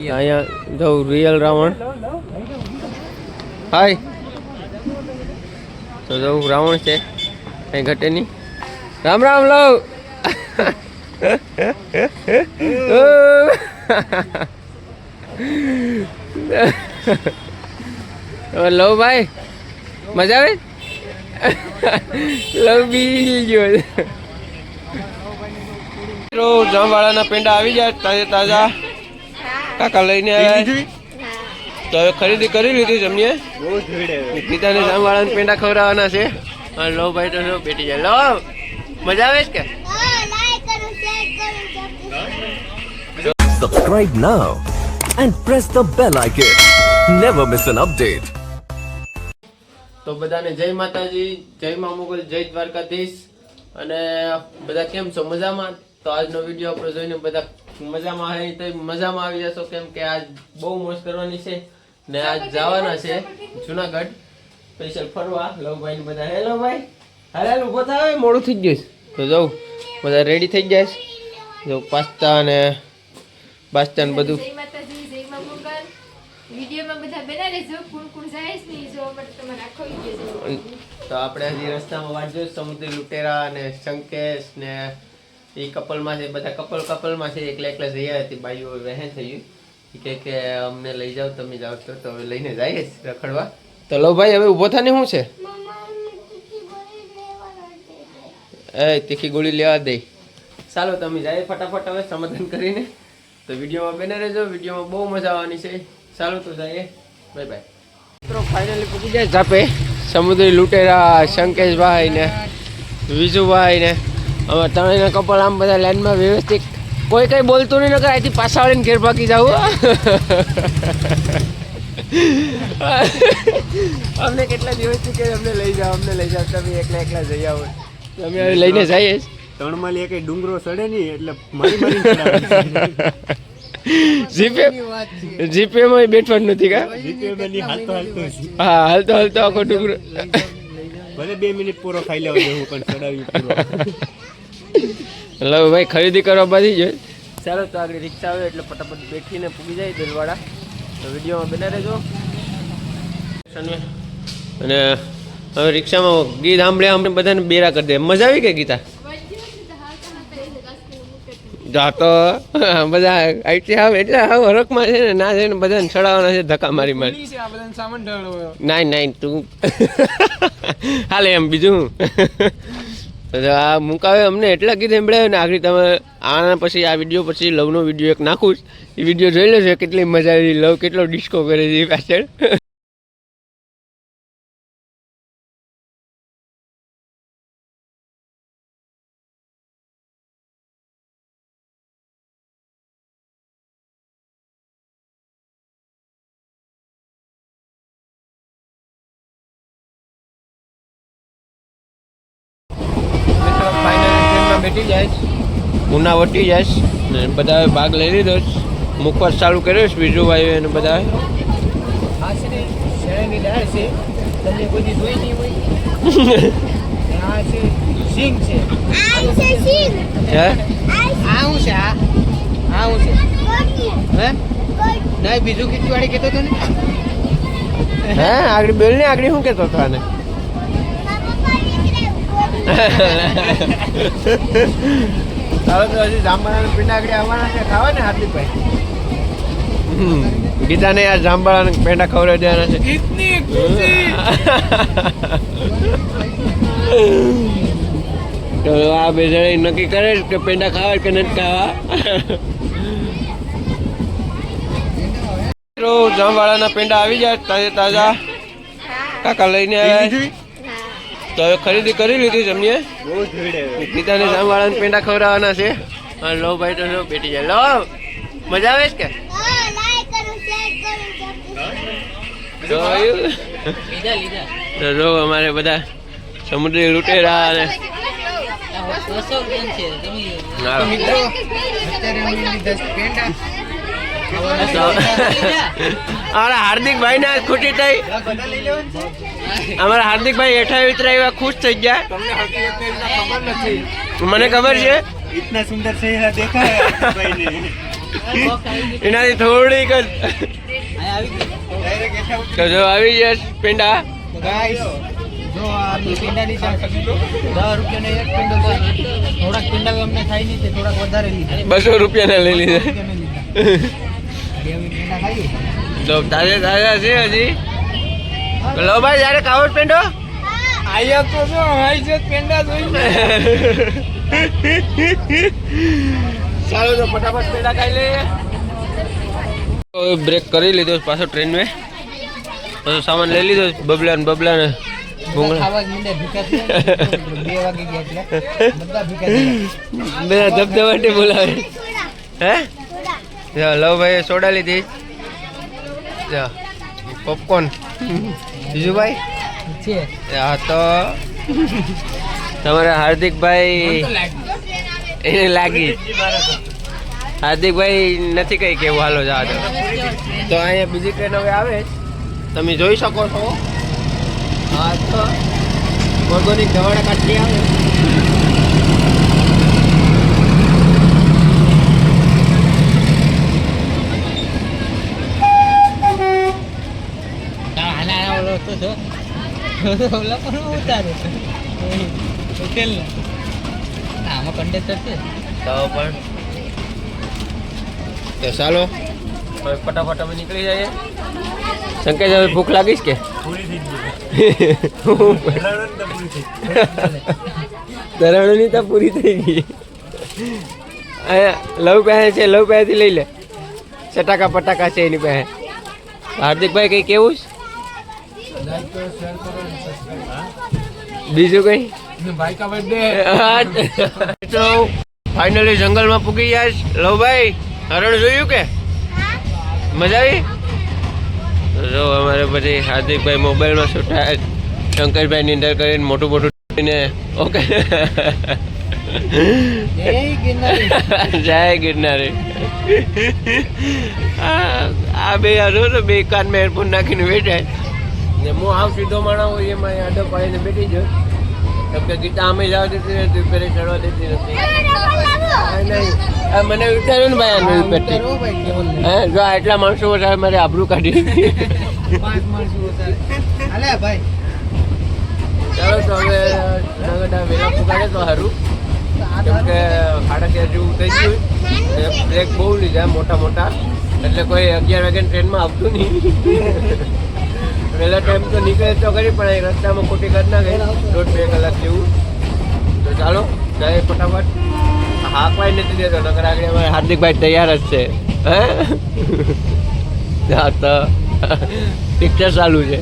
અહીંયા જો રિયલ રાવણ. હાય તો જો રાવણ છે કઈ ઘટે નહીં. રામ રામ લવ. લવ ભાઈ મજા આવે. લવ બી ગયો. જામવાળાના પેંડા આવી જાય તાજા તાજા. કાકા લઈને આવ્યા તો હવે ખરીદી કરી લીધી જમીએ. ગીતાને જામવાળાના પેંડા ખવડાવવાના છે. લો ભાઈ તો બેઠી જાય. લો મજા આવે છે કે Subscribe now and press the bell icon. Never miss an update. તો બધાને જય માતાજી, જય મા મોગલ, જય દ્વારકાધીશ. અને બધા કેમ છો? મજામાં? તો આજનો વિડીયો આપણે જોઈને બધા મજામાં આવી તો મજામાં આવી જશો, કેમ કે આજ બહુ મોજ કરવાની છે ને આજ જવાના છે જુનાગઢ સ્પેશિયલ ફરવા. લવભાઈ ને બધા. હેલો ભાઈ, હાલ ઉભો થાય, મોડું થઈ ગયું તો જાઉં. બધા રેડી થઈ જાય જો પાસ્તા અને બાસ્તા ને બધું. તો આપણે હજી રસ્તામાં વાટ જોઈશું. સમુદ્રી લુટેરા અને શંકેશ ને એ કપલમાં છે, બધા કપલમાં છે. એકલા જઈ હતી, બાઈઓ વહેન થયું કે અમને લઈ જાઓ, તમે જાઓ છો તો હવે લઈને જઈએ રખડવા. તો લો ભાઈ હવે ઊભો થાને શું છે? એ તીખી ગોળી લેવા દે. ચાલો તમે જાય ફટાફટ હવે સમાધાન કરીને. તો વિડીયોમાં બને રહેજો, વિડીયોમાં બહુ મજા આવવાની છે. ચાલો તો જઈએ, બાય બાય. મિત્રો ફાઇનલી પૂકી જાય ઝાપે. સમુદ્રી લુટેરા, શંકેશભાઈ ને વિજુભાઈ ને અમે ત્રણેયના કપલ આમ બધા લાઈનમાં વ્યવસ્થિત. કોઈ કઈ બોલતું નહીં, નકર અહીંથી પાછા વાળીને ઘેર ભાગી જવું. અમને કેટલા દિવસથી કે અમને લઈ જાઓ, તમે એકલા જઈ આવો. અમે હવે લઈને જઈએ. તણમાલી એક ડુંગરો સડે નહીં એટલે જીપે માં બેઠવાનું નથી કા? હા, હાલતો આખો ડુંગરો. ભલે 2 મિનિટ પૂરો ખાઈ લેવા દેવું પણ ચડાવી પૂરો. લો ભાઈ ખરીદી કરવા બધી જ. ચાલો તો આગળ રિક્ષા આવે એટલે ફટાફટ બેઠીને પૂગી જાય દિલવાડા. તો વિડીયોમાં બના રહેજો. અને હવે રિક્ષામાં ગીત સાંભળે બધાને બેરા કરી દે. મજા આવી ગઈ ગીતા? જાતો બધા આઈટી આવે એટલે હવે હરકમાં છે ને ના છે ને બધાને ચડાવવાના છે ધક્કા મારી. નાઈ તું હાલે એમ બીજું આ મુકાવે અમને એટલા ગીત સાંભળાવે ને. આગળ તમે આના પછી આ વિડીયો પછી લવનો વિડીયો એક નાખું. એ વિડીયો જોઈ લેજો કેટલી મજા આવી. લવ કેટલો ડિસ્કો કરે છે પાછળ. બેઠી જાય, ઉના વટી જાય ને બધા ભાગ લઈ લીધો. મુખવાસ ચાલુ કર્યો છે વિજુભાઈ અને બધા. બીજું ખીચડી વાળી કેતો હતો ને? હે આગળ બેલ ને આગળ શું કેતો હતો આને? હવે તો હજી જામબાળાના પીંડા આગળ આવવાના છે ખાવા ને હાર્દિકભાઈ. ગીતાને યાર જામબાળાના પેંડા ખવડાવી દેવાના છે. તો આ બે જણા નક્કી કરે કે પેંડા ખાવા કે નથી ખાવા. જામવાળાના પેંડા આવી જાય તાજા તાજા. કાકા લઈને આવ્યા તો હવે ખરીદી કરી લીધી જમીએ. ગીતાને જામવાળાના પેંડા ખવડાવવાના છે. લો ભાઈ તો બેઠી જાય. લો મજા આવે છે કે જો અમારે બધા સમુદ્રી લુટેરા અને અમારા હાર્દિકભાઈ ને ખુશી થઈ. અમારા હાર્દિકભાઈ હેઠા ઉતરાયા ખુશ થઈ ગયા. મને ખબર છે. इतना सुंदर चेहरा देखा है भाई ने. એનાથી થોડીક જ તો જો આવી જશ પેંડા ગાઈસ જો આ બે પેંડા લીધા 10 રૂપિયાનો એક પેંડો તો થોડાક પેંડા અમને થાય નહીં તે થોડાક વધારે લીધા 200 રૂપિયાના લઈ લીધા બે પેંડા ખાઈ તો તાજા છે હજી લો ભાઈ જ્યારે ખાવો જ પેંડો આયા તો જો હાઈ છે પેંડા જોઈને ચાલો તો ફટાફટ પેંડા ખાઈ લઈએ તો બ્રેક કરી લીધો પાછો ટ્રેન મેં પાછો સામાન લઈ લીધો બબલા ને ભૂંગળા ખાવા જ મીંડે ભીખા થયા 2 વાગી ગયા એટલે બધા ભીખા થયા બધા ધબધબાટી બોલાવે હે લવ ભાઈ સોડા લીધી પોપકોર્ન બીજું ભાઈ છે હા તો તમારા હાર્દિકભાઈ એને લાગી હાર્દિકભાઈ નથી કઈ કેવું હાલો જા તો અહીંયા બીજી ટ્રેન હવે આવે તમે જોઈ શકો છો હા તો ઓર્ગોનિક ધવાડા કાઢી આવે આમાં કંડક્ટર છે તો પણ તો ચાલો હવે ફટાફટ અમે નીકળી જઈએ સંકેત હવે ભૂખ લાગીશ કે ધરાવણી તો પૂરી થઈ ગઈ અહીંયા લવ પાસે છે લવ પાસેથી લઈ લે ચટાકા પટાકા છે એની પાસે હાર્દિકભાઈ કઈ કેવું છે બીજું કઈ તો ફાઇનલી જંગલમાં પૂગી જાય લવભાઈ હરણ જોયું કે મજા આવી જો અમારે પછી હાર્દિકભાઈ મોબાઈલમાં છૂટા શંકરભાઈ ની અંદર કરીને મોટું કરીને ઓકે જય ગિરનારી આ બે હરો તો બે કાન મેં એરફોન નાખીને બેઠા ને હું આવ સીધો માણા હોય એમાં આડો પાડીને બેઠી જ કેમ કે ગીતા અમે જવા દેતી નથી પેરે ચડવા દેતી નથી નહીં આ મને વિચાર્યું ને ભાઈ આનું પેટે હે જો આટલા માણસો વધારે મારે આબરૂ કાઢી ચાલો તો હવે વેલા પુગાડે તો સારું કેમ કે 11:30 જેવું થઈ ગયું બ્રેક બહુ લીધા મોટા એટલે કોઈ 11 વાગ્યાની ટ્રેનમાં આવતું નહીં પહેલા ટાઈમ તો નીકળે તો ખરી પણ એ રસ્તામાં ખોટી કરી નાખે 1.5-2 કલાક જેવું તો ચાલો જાય ફટાફટ હાક ભાઈ નથી દેતો નકર આગળ અમારે હાર્દિકભાઈ તૈયાર જ છે હે તો પિક્ચર ચાલુ છે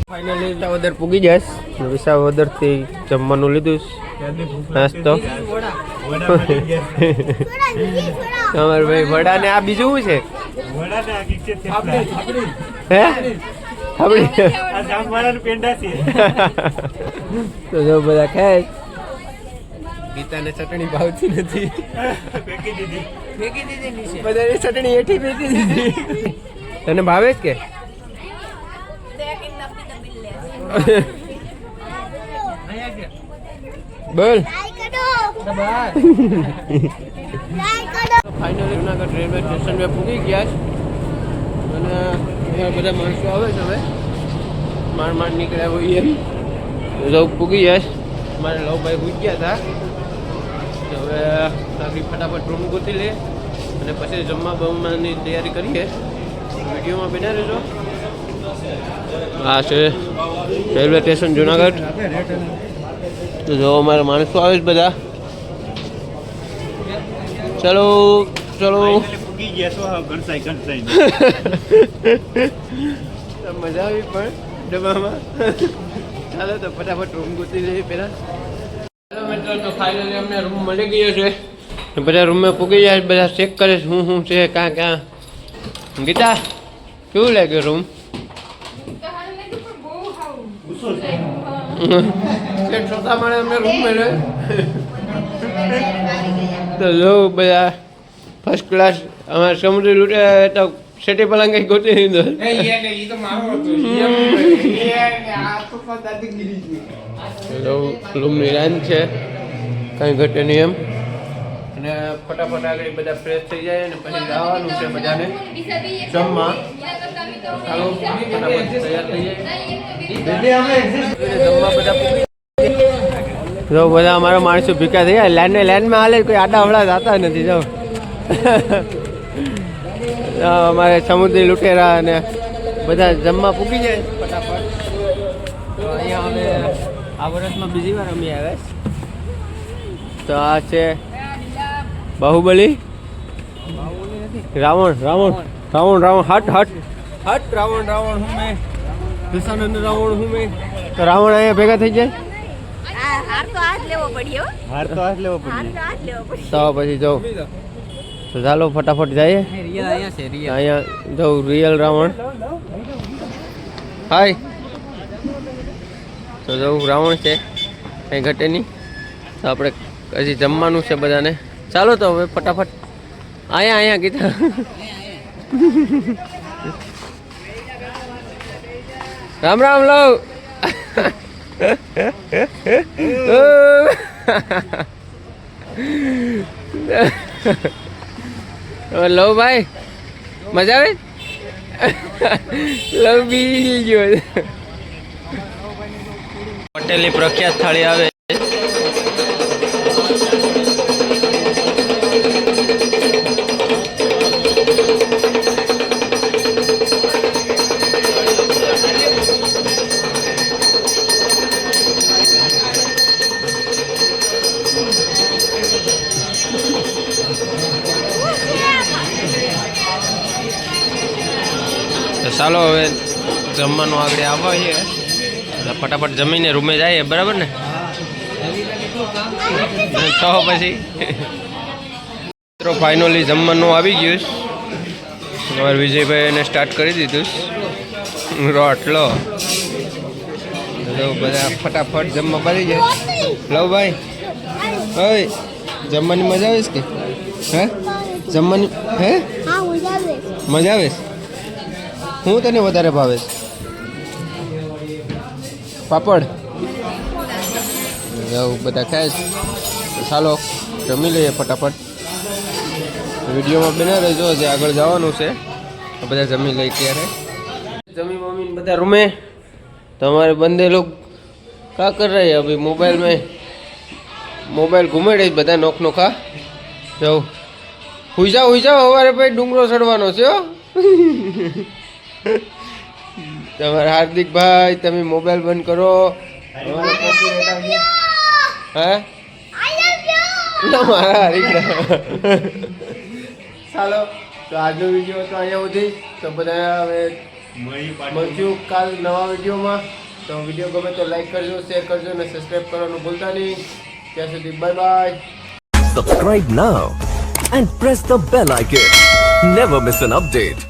ફાઇનલી વિસાવદર પૂગી જઈશ વિસાવદરથી જમવાનું લીધું નાસ્તો અમારે ભાઈ વડા ને આ બીજું શું છે હે તો જો બધા ખાય ગીતાને ચટણી ભાવતી નથી બધાની ચટણી એઠી ફેંકી દીધી તને ભાવે જ કે બોલ ફાઇનલી જુનાગઢ રેલવે સ્ટેશન પર પૂગી ગયા છે અને અહીંયા બધા માણસો આવે છે હવે માંડ નીકળ્યા હોય એમ તો પૂગી જાય મારે લવભાઈ પૂજ ગયા હતા હવે આપણી ફટાફટ રૂમ ગોતી લે અને પછી જમવા બમવાની તૈયારી કરીએ વિડીયોમાં બના રહેજો આ છે રેલવે સ્ટેશન જુનાગઢ તો જો અમારા માણસો આવે છે બધા ચલો મજા આવી પણ ડબ્બામાં ચાલો તો ફટાફટ રૂમ ગોતી જઈએ પેલા ચાલો મિત્રો તો ફાઇનલી અમને રૂમ મળી ગયો છે બધા રૂમમાં પૂગી જાય બધા ચેક કરે છે શું છે ક્યાં ગીતા કેવું લાગ્યું રૂમ છોટા માળે અમને રૂમ મળ્યો તો જો બધા ફર્સ્ટ ક્લાસ અમારે સમુદ્રી લૂંટે તો સેટી પલંગ કઈ ગોતી દીધો રૂમની રાન છે કઈ ઘટે નહીં એમ અને ફટાફટ આગળ બધા ફ્રેશ થઈ જાય અને પછી જવાનું છે બધાને જમવા. ચાલો ફટાફટ તૈયાર થઈ જાય. જમવા બધા જો બધા અમારા માણસો ભીખા થઈ ગયા. લાઈનમાં હાલે કોઈ આડા અવળા જતા નથી. જો અમારે સમુદ્રી લૂંટેરા અને બધા જમવા પૂકી જાય ફટાફટ. તો અહીંયા અમે આ વર્ષમાં બીજી વાર અમે આવ્યા. તો આ છે બાહુબલી. રાવણ રાવણ રાવણ રાવણ હટ હટ હટ રાવણ રાવણ હું મેં દશાનંદ રાવણ હું મેં. તો રાવણ અહીંયા ભેગા થઈ જાય. હાર તો આજ લેવો પડ્યો. હાર તો હાથ લેવો હાર પડે. તો આજ લેવો પડ્યો. તો પછી જાઉં. તો ચાલો ફટાફટ જઈએ. અહીંયા જાઉં રિયલ રાવણ. હાય. તો જાઉં રાવણ છે કંઈ ઘટે નહીં. તો આપણે હજી જમવાનું છે બધાને. ચાલો તો હવે ફટાફટ અહીંયા કીધા. રામ રામ લવ. લવ ભાઈ મજા આવે. લવ બી ગયો. પટેલની પ્રખ્યાત થાળી આવે. તો ચાલો હવે જમવાનું આગળ આવવા છે. ફટાફટ જમીને રૂમે જઈએ. બરાબર ને? તો પછી મિત્રો ફાઇનલી જમવાનું આવી ગયું. તમારે વિજયભાઈ એને સ્ટાર્ટ કરી દીધું. રોટલો બધા ફટાફટ જમવા પડી જાય. લવભાઈ હવે જમવાની મજા આવે કે હે? જમવાની હે મજા આવે. હું તને વધારે ભાવે છે? પાપડ. બધા ખાય છે. ચાલો જમી લઈએ ફટાફટ. વિડીયોમાં બના રહેજો. જે આગળ જવાનું છે બધા જમી લઈ ત્યારે. जमी मम्मी बता रूमे तो हमारे बंदे लोग क्या कर रहे हैं अभी मोबाइल घूमे रही बता नोक नोखा जाओ हुई जाओ हमारे भाई डूंगरो चढ़वानो छे हो તમારા હાર્દિક ભાઈ તમે મોબાઈલ બંધ કરો તમારો કોપીરાઈટ આવી હે ના મારા હરીકડા ચાલો તો આજનો વિડીયો તો અહીંયા સુધી તો બધા હવે મળશું કાલ નવા વિડીયોમાં તો વિડીયો ગમે તો લાઈક કરજો શેર કરજો અને સબસ્ક્રાઇબ કરવાનું ભૂલતા નહીં ત્યાં સુધી bye bye Subscribe now and press the bell icon. Never miss an update.